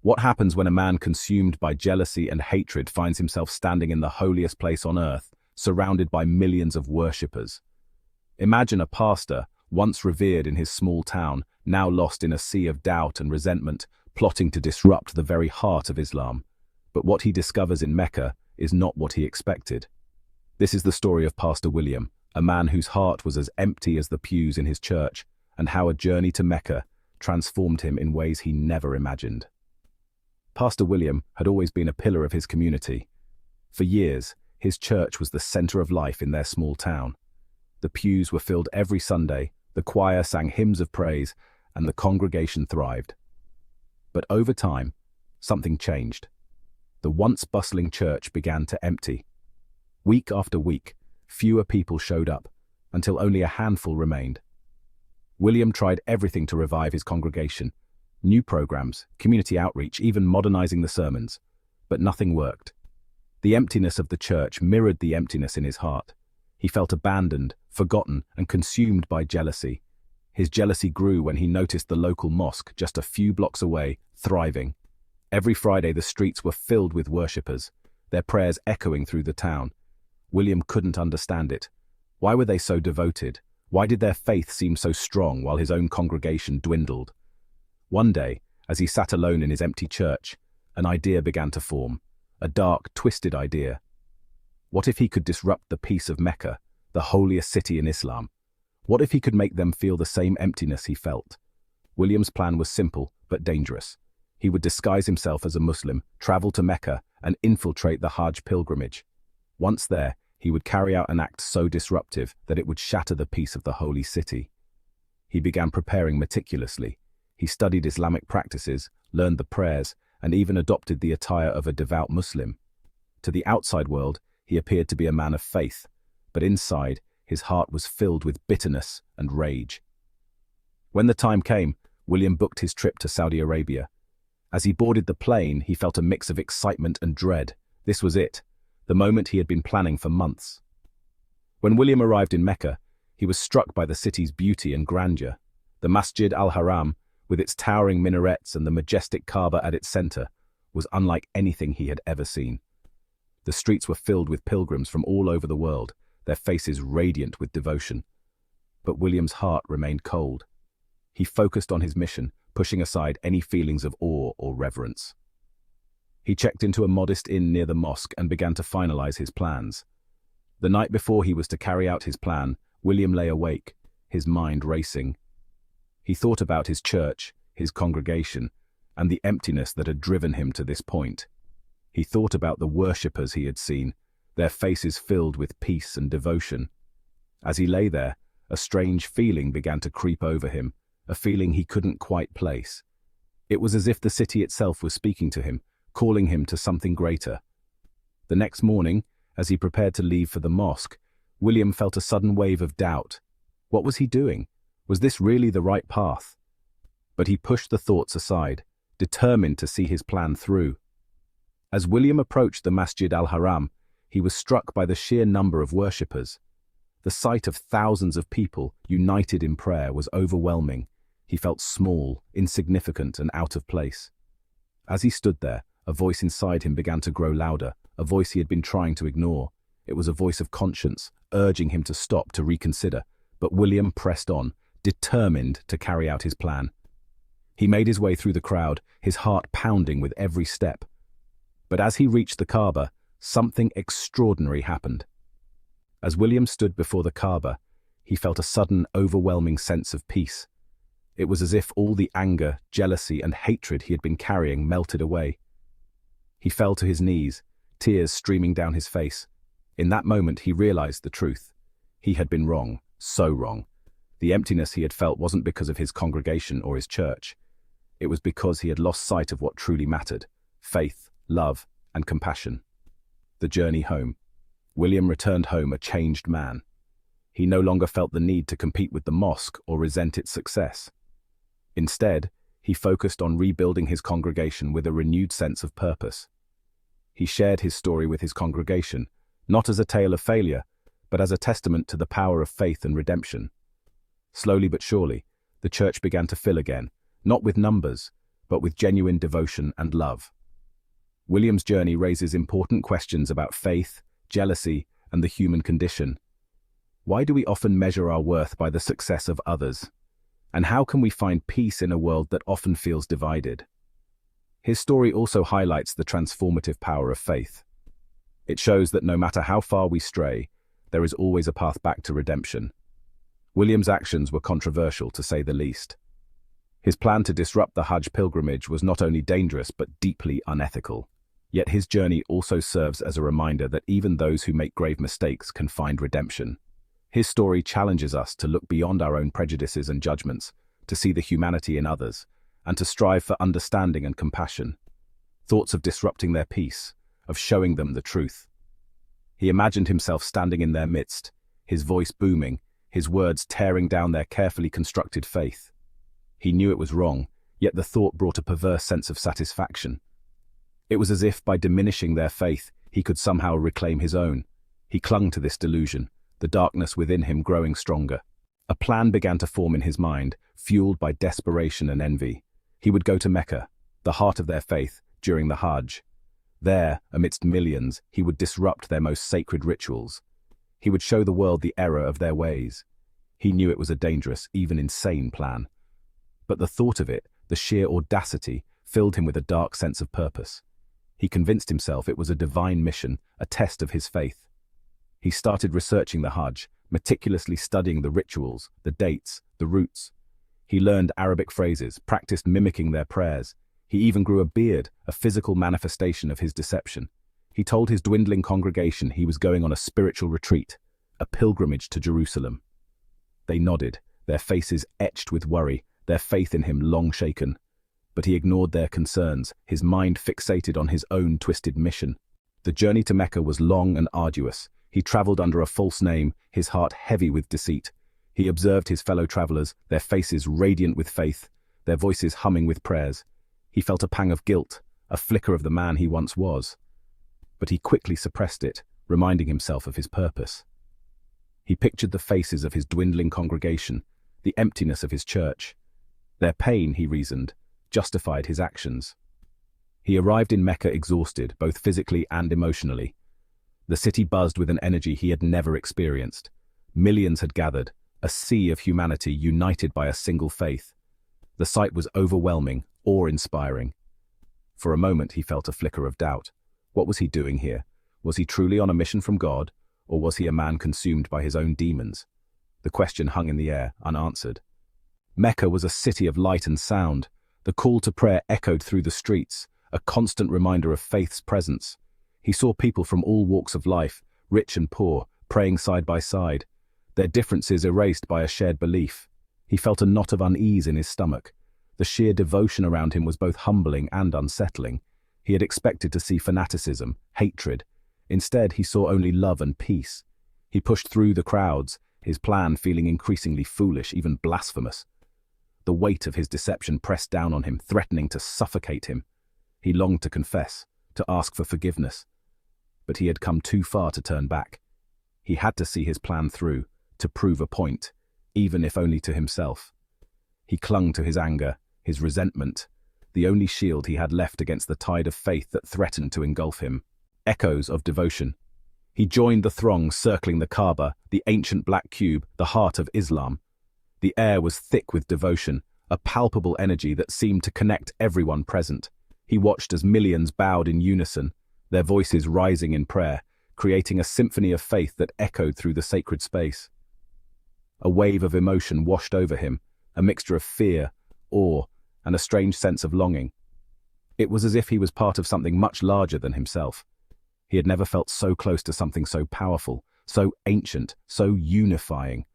What happens when a man consumed by jealousy and hatred finds himself standing in the holiest place on earth, surrounded by millions of worshippers? Imagine a pastor, once revered in his small town, now lost in a sea of doubt and resentment, plotting to disrupt the very heart of Islam. But what he discovers in Mecca is not what he expected. This is the story of Pastor William, a man whose heart was as empty as the pews in his church, and how a journey to Mecca transformed him in ways he never imagined. Pastor William had always been a pillar of his community. For years, his church was the center of life in their small town. The pews were filled every Sunday, the choir sang hymns of praise, and the congregation thrived. But over time, something changed. The once bustling church began to empty. Week after week, fewer people showed up, until only a handful remained. William tried everything to revive his congregation. New programs, community outreach, even modernizing the sermons. But nothing worked. The emptiness of the church mirrored the emptiness in his heart. He felt abandoned, forgotten, and consumed by jealousy. His jealousy grew when he noticed the local mosque, just a few blocks away, thriving. Every Friday the streets were filled with worshippers, their prayers echoing through the town. William couldn't understand it. Why were they so devoted? Why did their faith seem so strong while his own congregation dwindled? One day, as he sat alone in his empty church, an idea began to form, a dark, twisted idea. What if he could disrupt the peace of Mecca, the holiest city in Islam? What if he could make them feel the same emptiness he felt? William's plan was simple, but dangerous. He would disguise himself as a Muslim, travel to Mecca, and infiltrate the Hajj Pilgrimage. Once there, he would carry out an act so disruptive that it would shatter the peace of the holy city. He began preparing meticulously. He studied Islamic practices, learned the prayers, and even adopted the attire of a devout Muslim. To the outside world, he appeared to be a man of faith, but inside, his heart was filled with bitterness and rage. When the time came, William booked his trip to Saudi Arabia. As he boarded the plane, he felt a mix of excitement and dread. This was it, the moment he had been planning for months. When William arrived in Mecca, he was struck by the city's beauty and grandeur. The Masjid al-Haram, with its towering minarets and the majestic Kaaba at its center, was unlike anything he had ever seen. The streets were filled with pilgrims from all over the world, their faces radiant with devotion. But William's heart remained cold. He focused on his mission, pushing aside any feelings of awe or reverence. He checked into a modest inn near the mosque and began to finalize his plans. The night before he was to carry out his plan, William lay awake, his mind racing. He thought about his church, his congregation, and the emptiness that had driven him to this point. He thought about the worshippers he had seen, their faces filled with peace and devotion. As he lay there, a strange feeling began to creep over him, a feeling he couldn't quite place. It was as if the city itself was speaking to him, calling him to something greater. The next morning, as he prepared to leave for the mosque, William felt a sudden wave of doubt. What was he doing? Was this really the right path? But he pushed the thoughts aside, determined to see his plan through. As William approached the Masjid al-Haram, he was struck by the sheer number of worshippers. The sight of thousands of people united in prayer was overwhelming. He felt small, insignificant, and out of place. As he stood there, a voice inside him began to grow louder, a voice he had been trying to ignore. It was a voice of conscience, urging him to stop, to reconsider. But William pressed on, determined to carry out his plan. He made his way through the crowd, his heart pounding with every step. But as he reached the Kaaba, something extraordinary happened. As William stood before the Kaaba, he felt a sudden, overwhelming sense of peace. It was as if all the anger, jealousy, and hatred he had been carrying melted away. He fell to his knees, tears streaming down his face. In that moment, he realized the truth. He had been wrong, so wrong. The emptiness he had felt wasn't because of his congregation or his church. It was because he had lost sight of what truly mattered: faith, love, and compassion. The journey home. William returned home a changed man. He no longer felt the need to compete with the mosque or resent its success. Instead, he focused on rebuilding his congregation with a renewed sense of purpose. He shared his story with his congregation, not as a tale of failure, but as a testament to the power of faith and redemption. Slowly but surely, the church began to fill again, not with numbers, but with genuine devotion and love. William's journey raises important questions about faith, jealousy, and the human condition. Why do we often measure our worth by the success of others? And how can we find peace in a world that often feels divided? His story also highlights the transformative power of faith. It shows that no matter how far we stray, there is always a path back to redemption. William's actions were controversial, to say the least. His plan to disrupt the Hajj pilgrimage was not only dangerous but deeply unethical. Yet his journey also serves as a reminder that even those who make grave mistakes can find redemption. His story challenges us to look beyond our own prejudices and judgments, to see the humanity in others, and to strive for understanding and compassion. Thoughts of disrupting their peace, of showing them the truth. He imagined himself standing in their midst, his voice booming, his words tearing down their carefully constructed faith. He knew it was wrong, yet the thought brought a perverse sense of satisfaction. It was as if by diminishing their faith, he could somehow reclaim his own. He clung to this delusion, the darkness within him growing stronger. A plan began to form in his mind, fueled by desperation and envy. He would go to Mecca, the heart of their faith, during the Hajj. There, amidst millions, he would disrupt their most sacred rituals. He would show the world the error of their ways. He knew it was a dangerous, even insane plan. But the thought of it, the sheer audacity, filled him with a dark sense of purpose. He convinced himself it was a divine mission, a test of his faith. He started researching the Hajj, meticulously studying the rituals, the dates, the routes. He learned Arabic phrases, practiced mimicking their prayers. He even grew a beard, a physical manifestation of his deception. He told his dwindling congregation he was going on a spiritual retreat, a pilgrimage to Jerusalem. They nodded, their faces etched with worry, their faith in him long shaken. But he ignored their concerns, his mind fixated on his own twisted mission. The journey to Mecca was long and arduous. He traveled under a false name, his heart heavy with deceit. He observed his fellow travelers, their faces radiant with faith, their voices humming with prayers. He felt a pang of guilt, a flicker of the man he once was. But he quickly suppressed it, reminding himself of his purpose. He pictured the faces of his dwindling congregation, the emptiness of his church. Their pain, he reasoned, justified his actions. He arrived in Mecca exhausted, both physically and emotionally. The city buzzed with an energy he had never experienced. Millions had gathered, a sea of humanity united by a single faith. The sight was overwhelming, awe-inspiring. For a moment he felt a flicker of doubt. What was he doing here? Was he truly on a mission from God, or was he a man consumed by his own demons? The question hung in the air, unanswered. Mecca was a city of light and sound. The call to prayer echoed through the streets, a constant reminder of faith's presence. He saw people from all walks of life, rich and poor, praying side by side, their differences erased by a shared belief. He felt a knot of unease in his stomach. The sheer devotion around him was both humbling and unsettling. He had expected to see fanaticism, hatred. Instead, he saw only love and peace. He pushed through the crowds, his plan feeling increasingly foolish, even blasphemous. The weight of his deception pressed down on him, threatening to suffocate him. He longed to confess, to ask for forgiveness. But he had come too far to turn back. He had to see his plan through, to prove a point, even if only to himself. He clung to his anger, his resentment, the only shield he had left against the tide of faith that threatened to engulf him. Echoes of devotion. He joined the throng circling the Kaaba, the ancient black cube, the heart of Islam. The air was thick with devotion, a palpable energy that seemed to connect everyone present. He watched as millions bowed in unison, their voices rising in prayer, creating a symphony of faith that echoed through the sacred space. A wave of emotion washed over him, a mixture of fear, awe, and a strange sense of longing. It was as if he was part of something much larger than himself. He had never felt so close to something so powerful, so ancient, so unifying.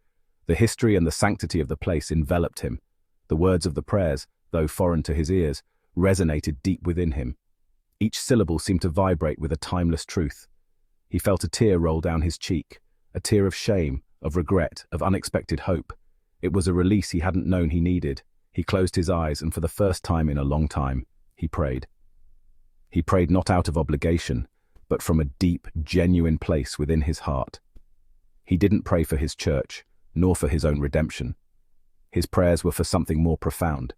The history and the sanctity of the place enveloped him. The words of the prayers, though foreign to his ears, resonated deep within him. Each syllable seemed to vibrate with a timeless truth. He felt a tear roll down his cheek, a tear of shame, of regret, of unexpected hope. It was a release he hadn't known he needed. He closed his eyes, and for the first time in a long time, he prayed. He prayed not out of obligation, but from a deep, genuine place within his heart. He didn't pray for his church, nor for his own redemption. His prayers were for something more profound.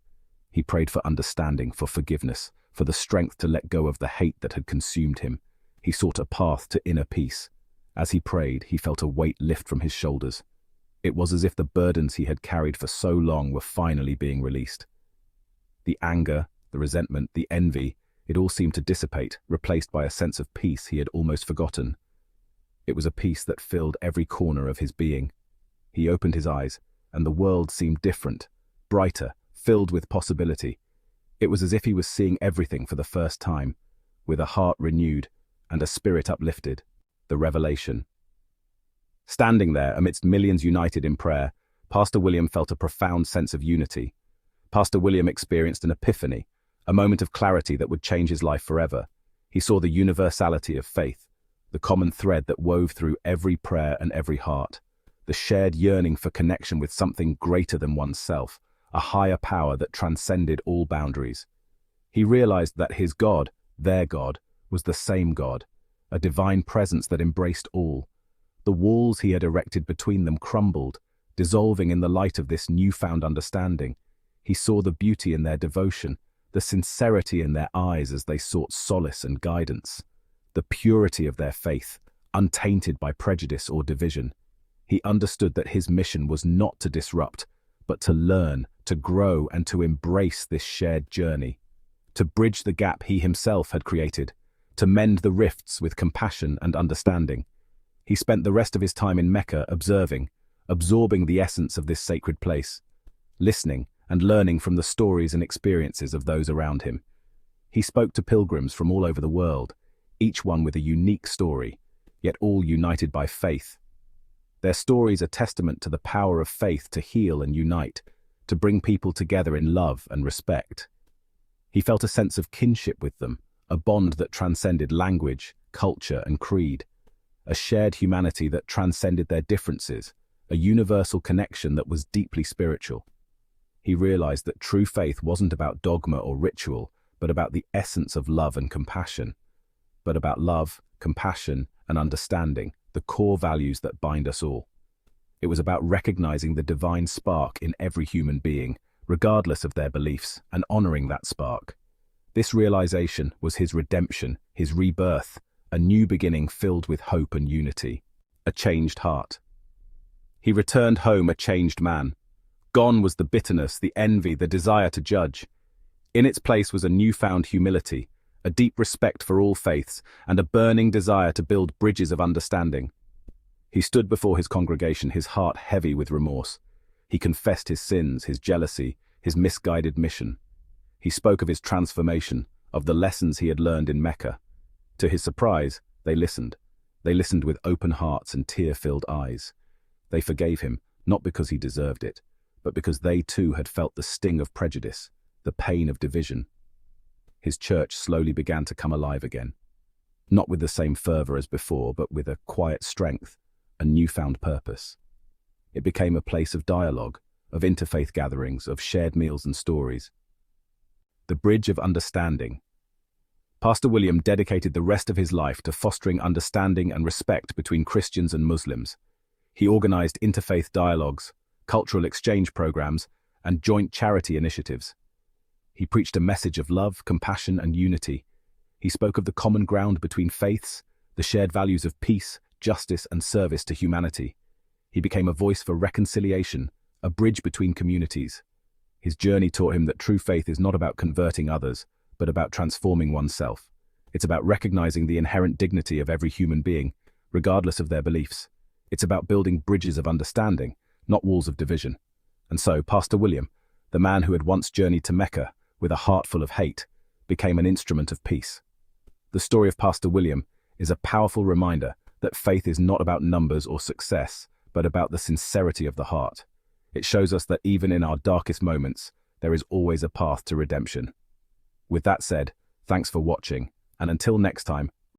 He prayed for understanding, for forgiveness, for the strength to let go of the hate that had consumed him. He sought a path to inner peace. As he prayed, he felt a weight lift from his shoulders. It was as if the burdens he had carried for so long were finally being released. The anger, the resentment, the envy, it all seemed to dissipate, replaced by a sense of peace he had almost forgotten. It was a peace that filled every corner of his being. He opened his eyes, and the world seemed different, brighter, filled with possibility. It was as if he was seeing everything for the first time, with a heart renewed and a spirit uplifted. The revelation. Standing there amidst millions united in prayer, Pastor William felt a profound sense of unity. Pastor William experienced an epiphany, a moment of clarity that would change his life forever. He saw the universality of faith, the common thread that wove through every prayer and every heart, the shared yearning for connection with something greater than oneself, a higher power that transcended all boundaries. He realized that his God, their God, was the same God, a divine presence that embraced all. The walls he had erected between them crumbled, dissolving in the light of this newfound understanding. He saw the beauty in their devotion, the sincerity in their eyes as they sought solace and guidance, the purity of their faith, untainted by prejudice or division. He understood that his mission was not to disrupt, but to learn, to grow, and to embrace this shared journey, to bridge the gap he himself had created, to mend the rifts with compassion and understanding. He spent the rest of his time in Mecca observing, absorbing the essence of this sacred place, listening and learning from the stories and experiences of those around him. He spoke to pilgrims from all over the world, each one with a unique story, yet all united by faith. Their stories are testament to the power of faith to heal and unite, to bring people together in love and respect. He felt a sense of kinship with them, a bond that transcended language, culture, and creed, a shared humanity that transcended their differences, a universal connection that was deeply spiritual. He realized that true faith wasn't about dogma or ritual, but about the essence of love and compassion. But about love, compassion, and understanding, the core values that bind us all. It was about recognizing the divine spark in every human being, regardless of their beliefs, and honoring that spark. This realization was his redemption, his rebirth, a new beginning filled with hope and unity, a changed heart. He returned home a changed man. Gone was the bitterness, the envy, the desire to judge. In its place was a newfound humility, a deep respect for all faiths, and a burning desire to build bridges of understanding. He stood before his congregation, his heart heavy with remorse. He confessed his sins, his jealousy, his misguided mission. He spoke of his transformation, of the lessons he had learned in Mecca. To his surprise, they listened. They listened with open hearts and tear-filled eyes. They forgave him, not because he deserved it, but because they too had felt the sting of prejudice, the pain of division. His church slowly began to come alive again, not with the same fervor as before, but with a quiet strength, a newfound purpose. It became a place of dialogue, of interfaith gatherings, of shared meals and stories. The bridge of understanding. Pastor William dedicated the rest of his life to fostering understanding and respect between Christians and Muslims. He organized interfaith dialogues, cultural exchange programs, and joint charity initiatives. He preached a message of love, compassion, and unity. He spoke of the common ground between faiths, the shared values of peace, justice, and service to humanity. He became a voice for reconciliation, a bridge between communities. His journey taught him that true faith is not about converting others, but about transforming oneself. It's about recognizing the inherent dignity of every human being, regardless of their beliefs. It's about building bridges of understanding, not walls of division. And so, Pastor William, the man who had once journeyed to Mecca with a heart full of hate, became an instrument of peace. The story of Pastor William is a powerful reminder that faith is not about numbers or success, but about the sincerity of the heart. It shows us that even in our darkest moments, there is always a path to redemption. With that said, thanks for watching, and until next time,